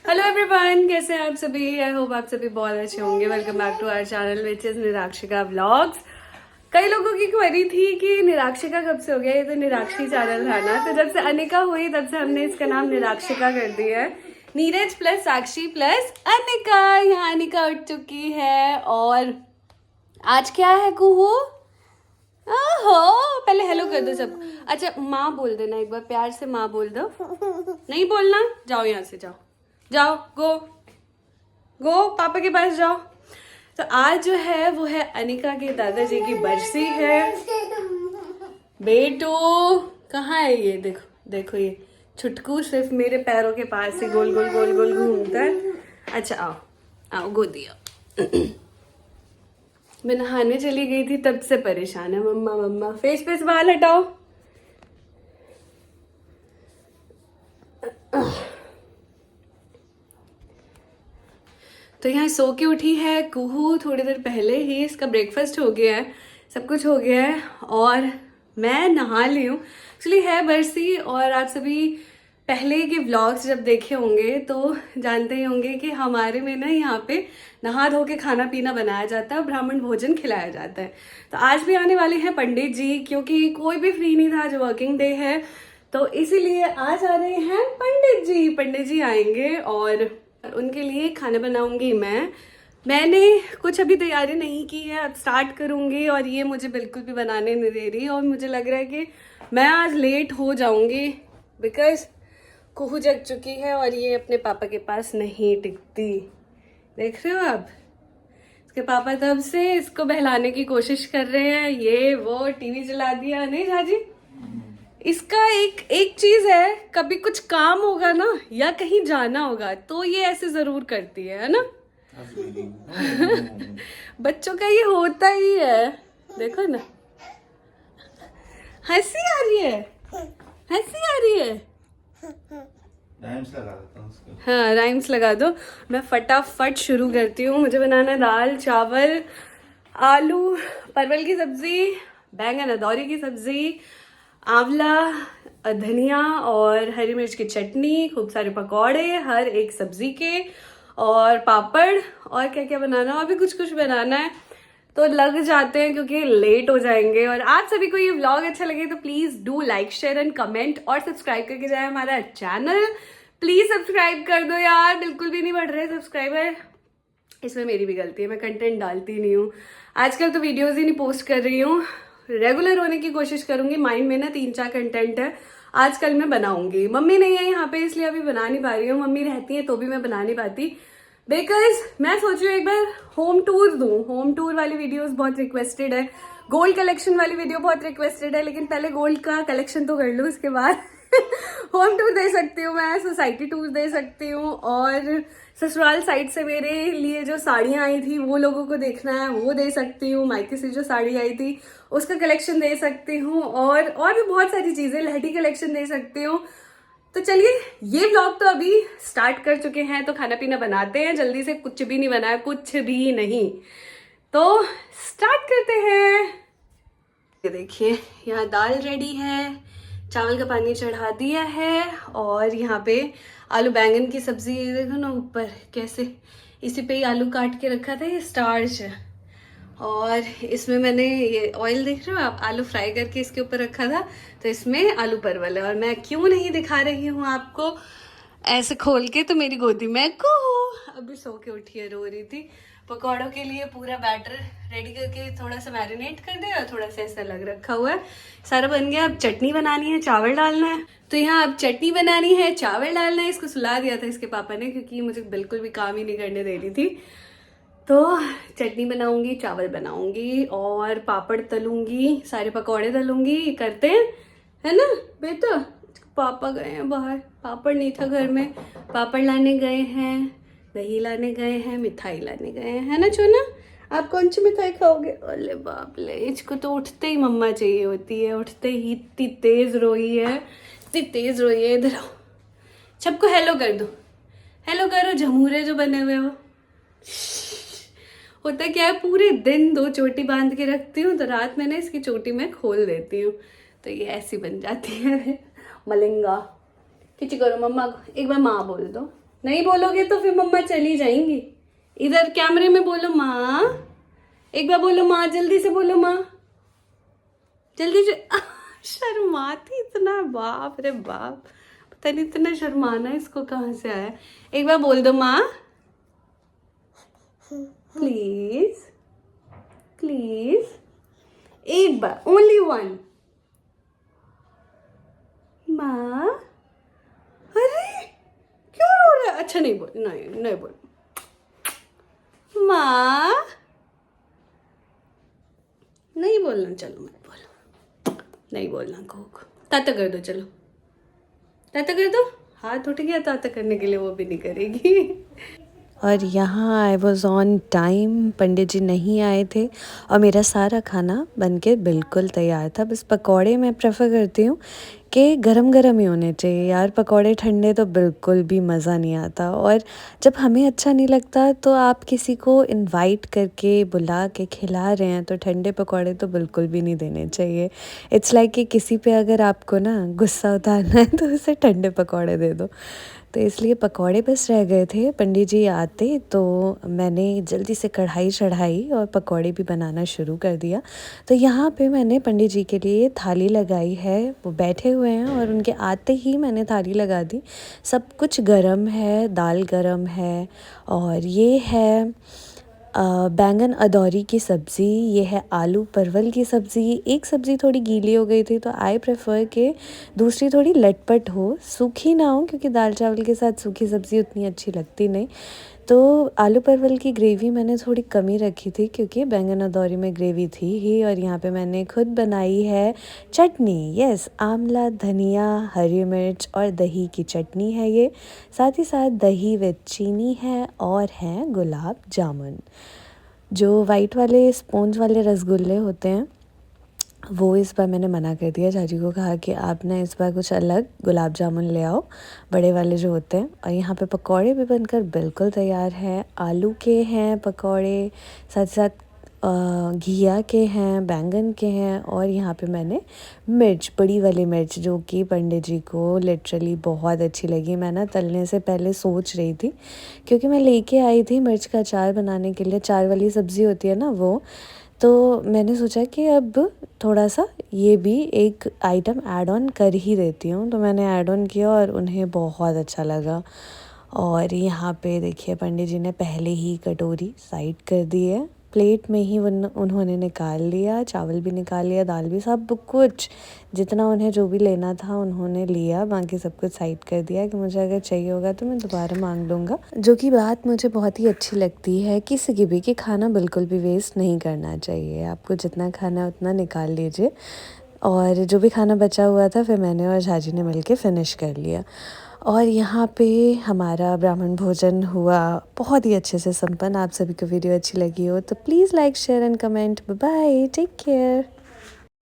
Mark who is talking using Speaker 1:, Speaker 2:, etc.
Speaker 1: Hello everyone, कैसे हैं आप सभी। आई होप आप सभी बहुत अच्छे होंगे। Welcome back to our channel which is Nirakshika vlogs. कई लोगों की क्वेरी थी कि निराक्षिका कब से हो गया, ये तो निराक्षी चैनल था ना। तो जब से अनिका हुई तब से हमने इसका नाम निराक्षिका कर दिया है। नीरज प्लस साक्षी प्लस अनिका। यहाँ अनिका उठ चुकी है और आज क्या है कुहू। ओहो, पहले हेलो कर दो सब। अच्छा माँ बोल देना एक बार प्यार से, माँ बोल दो। नहीं बोलना, जाओ यहाँ से, जाओ जाओ, गो गो पापा के पास जाओ। तो आज जो है वो है अनिका के दादाजी की बरसी है। बेटो कहाँ है ये, देखो देखो, ये छुटकू सिर्फ मेरे पैरों के पास ही गोल गोल गोल गोल घूमता है। अच्छा आओ आओ, गोदी आओ। मैं नहाने चली गई थी तब से परेशान है मम्मा। मम्मा फेस पे से बाल हटाओ। तो यहाँ सो के उठी है कुहू थोड़ी देर पहले ही। इसका ब्रेकफास्ट हो गया है, सब कुछ हो गया है और मैं नहा ली हूँ। एक्चुअली है बरसी और आप सभी पहले के व्लॉग्स जब देखे होंगे तो जानते ही होंगे कि हमारे में ना यहाँ पे नहा धो के खाना पीना बनाया जाता है और ब्राह्मण भोजन खिलाया जाता है। तो आज भी आने वाले हैं पंडित जी, क्योंकि कोई भी फ्री नहीं था, जो वर्किंग डे है, तो इसीलिए आज आ रहे हैं पंडित जी। पंडित जी आएंगे और उनके लिए खाना बनाऊंगी मैंने कुछ अभी तैयारी नहीं की है, अब स्टार्ट करूंगी। और ये मुझे बिल्कुल भी बनाने नहीं दे रही और मुझे लग रहा है कि मैं आज लेट हो जाऊंगी बिकॉज कुहू जग चुकी है और ये अपने पापा के पास नहीं टिकती। देख रहे हो आप, इसके पापा तब से इसको बहलाने की कोशिश कर रहे हैं। ये वो टीवी चला दिया, नहीं झाजी। इसका एक चीज है, कभी कुछ काम होगा ना या कहीं जाना होगा तो ये ऐसे जरूर करती है ना। बच्चों का ये होता ही है, देखो ना। हंसी आ रही है, हंसी आ रही है।
Speaker 2: राइम्स लगा देता हूँ उसको।
Speaker 1: हाँ राइम्स लगा दो। मैं फटाफट शुरू करती हूँ। मुझे बनाना है दाल चावल, आलू परवल की सब्जी, बैंगन अदौरी की सब्जी, आंवला धनिया और हरी मिर्च की चटनी, खूब सारे पकौड़े हर एक सब्जी के, और पापड़। और क्या क्या बनाना है, अभी कुछ कुछ बनाना है तो लग जाते हैं क्योंकि लेट हो जाएंगे। और आप सभी को ये व्लॉग अच्छा लगे तो please do like share and comment और सब्सक्राइब करके जाए हमारा चैनल। प्लीज सब्सक्राइब कर दो यार, बिल्कुल भी नहीं बढ़ रहे सब्सक्राइबर। इसमें मेरी भी गलती है, मैं कंटेंट डालती नहीं हूँ आजकल, तो वीडियोज ही नहीं पोस्ट कर रही हूँ। रेगुलर होने की कोशिश करूंगी। माइंड में ना 3-4 कंटेंट है, आजकल मैं बनाऊंगी। मम्मी नहीं है यहाँ पे इसलिए अभी बना नहीं पा रही हूँ। मम्मी रहती है तो भी मैं बना नहीं पाती बिकॉज मैं सोच रही हूँ एक बार होम टूर दूँ। होम टूर वाली वीडियोस बहुत रिक्वेस्टेड है, गोल्ड कलेक्शन वाली वीडियो बहुत रिक्वेस्टेड है, लेकिन पहले गोल्ड का कलेक्शन तो कर लूँ, इसके बाद होम टूर दे सकती हूँ मैं, सोसाइटी टूर दे सकती हूँ। और ससुराल साइड से मेरे लिए जो साड़ियाँ आई थी वो लोगों को देखना है, वो दे सकती हूँ। मायके से जो साड़ी आई थी उसका कलेक्शन दे सकती हूँ और भी बहुत सारी चीजें, लहठी कलेक्शन दे सकती हूँ। तो चलिए ये व्लॉग तो अभी स्टार्ट कर चुके हैं, तो खाना पीना बनाते हैं जल्दी से। कुछ भी नहीं बनाया, कुछ भी नहीं, तो स्टार्ट करते हैं। ये देखिए यहाँ दाल रेडी है, चावल का पानी चढ़ा दिया है और यहाँ पे आलू बैंगन की सब्जी, देखो ना ऊपर कैसे, इसी पे ही आलू काट के रखा था, ये स्टार्च है। और इसमें मैंने ये ऑयल देख रहे हो आप, आलू फ्राई करके इसके ऊपर रखा था, तो इसमें आलू परवल है। और मैं क्यों नहीं दिखा रही हूँ आपको ऐसे खोल के, तो मेरी गोदी में कुहू अभी सो के उठी है, रो रही थी। पकौड़ों के लिए पूरा बैटर रेडी करके थोड़ा सा मैरिनेट कर दिया और थोड़ा सा ऐसा लग रखा हुआ है, सारा बन गया। अब चटनी बनानी है, चावल डालना है। तो यहाँ अब चटनी बनानी है, चावल डालना है। इसको सुला दिया था इसके पापा ने क्योंकि मुझे बिल्कुल भी काम ही नहीं करने दे रही थी। तो चटनी बनाऊंगी, चावल बनाऊंगी और पापड़ तलूंगी, सारे पकौड़े तलूंगी। करते हैं, है ना बेटा। पापा गए हैं बाहर, पापड़ नहीं था घर में, पापड़ लाने गए हैं, दही लाने गए हैं, मिठाई लाने गए हैं, है ना चूना। आप कौन सी मिठाई खाओगे। अरे बाप ले, इसको तो उठते ही मम्मा चाहिए होती है, उठते ही इतनी तेज रोई है, इतनी तेज रोई है। इधर आओ, सबको हेलो कर दो, हेलो करो। झमूरे जो बने हुए वो होता क्या है, पूरे दिन 2 चोटी बांध के रखती हूँ, तो रात में ना इसकी चोटी में खोल देती हूँ, तो ये ऐसी बन जाती है मलिंगा। खिची करो मम्मा को, एक बार माँ बोल दो, नहीं बोलोगे तो फिर मम्मा चली जाएंगी। इधर कैमरे में बोलो माँ, एक बार बोलो माँ, जल्दी से बोलो माँ, जल्दी से। शर्माती इतना, बाप रे बाप, पता नहीं इतना शर्माना इसको कहाँ से आया। एक बार बोल दो माँ, प्लीज प्लीज, एक बार, ओनली वन। माँ, अरे क्यों रो रहा है? अच्छा नहीं बोल, नहीं नहीं बोल। माँ, नहीं बोलना, चलो मत बोलो, नहीं बोलना को। ताता कर दो, चलो ताता कर दो। हाथ उठ गया ताता करने के लिए, वो भी नहीं करेगी। और यहाँ आई वॉज ऑन टाइम, पंडित जी नहीं आए थे और मेरा सारा खाना बनके बिल्कुल तैयार था। बस पकौड़े मैं प्रेफर करती हूँ कि गरम गरम ही होने चाहिए यार, पकौड़े ठंडे तो बिल्कुल भी मज़ा नहीं आता। और जब हमें अच्छा नहीं लगता तो आप किसी को इनवाइट करके बुला के खिला रहे हैं तो ठंडे पकौड़े तो बिल्कुल भी नहीं देने चाहिए। इट्स लाइक कि किसी पे अगर आपको ना गुस्सा उतारना है तो उसे ठंडे पकौड़े दे दो। तो इसलिए पकौड़े बस रह गए थे, पंडित जी आते तो मैंने जल्दी से कढ़ाई चढ़ाई और पकौड़े भी बनाना शुरू कर दिया। तो यहाँ पे मैंने पंडित जी के लिए थाली लगाई है, वो बैठे हुए हैं और उनके आते ही मैंने थाली लगा दी। सब कुछ गरम है, दाल गरम है और ये है बैंगन अदौरी की सब्ज़ी, ये है आलू परवल की सब्ज़ी। एक सब्ज़ी थोड़ी गीली हो गई थी तो आई प्रेफर कि दूसरी थोड़ी लटपट हो, सूखी ना हो, क्योंकि दाल चावल के साथ सूखी सब्ज़ी उतनी अच्छी लगती नहीं। तो आलू परवल की ग्रेवी मैंने थोड़ी कमी रखी थी क्योंकि बैंगन अदौरी में ग्रेवी थी ही। और यहाँ पे मैंने खुद बनाई है चटनी, यस, आंवला, धनिया, हरी मिर्च और दही की चटनी है ये। साथ ही साथ दही विद चीनी है और हैं गुलाब जामुन। जो वाइट वाले स्पॉन्ज वाले रसगुल्ले होते हैं वो इस बार मैंने मना कर दिया, चाची को कहा कि आप ना इस बार कुछ अलग गुलाब जामुन ले आओ, बड़े वाले जो होते हैं। और यहाँ पे पकौड़े भी बनकर बिल्कुल तैयार हैं। आलू के हैं पकौड़े, साथ साथ घिया के हैं, बैंगन के हैं। और यहाँ पे मैंने मिर्च, बड़ी वाली मिर्च, जो कि पंडित जी को लिटरली बहुत अच्छी लगी। मैं ना तलने से पहले सोच रही थी, क्योंकि मैं लेके आई थी मिर्च का अचार बनाने के लिए, अचार वाली सब्ज़ी होती है ना वो। तो मैंने सोचा कि अब थोड़ा सा ये भी एक आइटम ऐड ऑन कर ही देती हूँ, तो मैंने ऐड ऑन किया और उन्हें बहुत अच्छा लगा। और यहाँ पे देखिए पंडित जी ने पहले ही कटोरी साइड कर दी है, प्लेट में ही उन्होंने निकाल लिया, चावल भी निकाल लिया, दाल भी, सब कुछ जितना उन्हें जो भी लेना था उन्होंने लिया। बाकी सब कुछ साइड कर दिया कि मुझे अगर चाहिए होगा तो मैं दोबारा मांग लूँगा। जो कि बात मुझे बहुत ही अच्छी लगती है किसी की भी, कि खाना बिल्कुल भी वेस्ट नहीं करना चाहिए। आपको जितना खाना है उतना निकाल लीजिए। और जो भी खाना बचा हुआ था फिर मैंने और झाजी ने मिलके फिनिश कर लिया। और यहाँ पे हमारा ब्राह्मण भोजन हुआ बहुत ही अच्छे से संपन्न। आप सभी को वीडियो अच्छी लगी हो तो please like, share and comment. Bye bye, take care.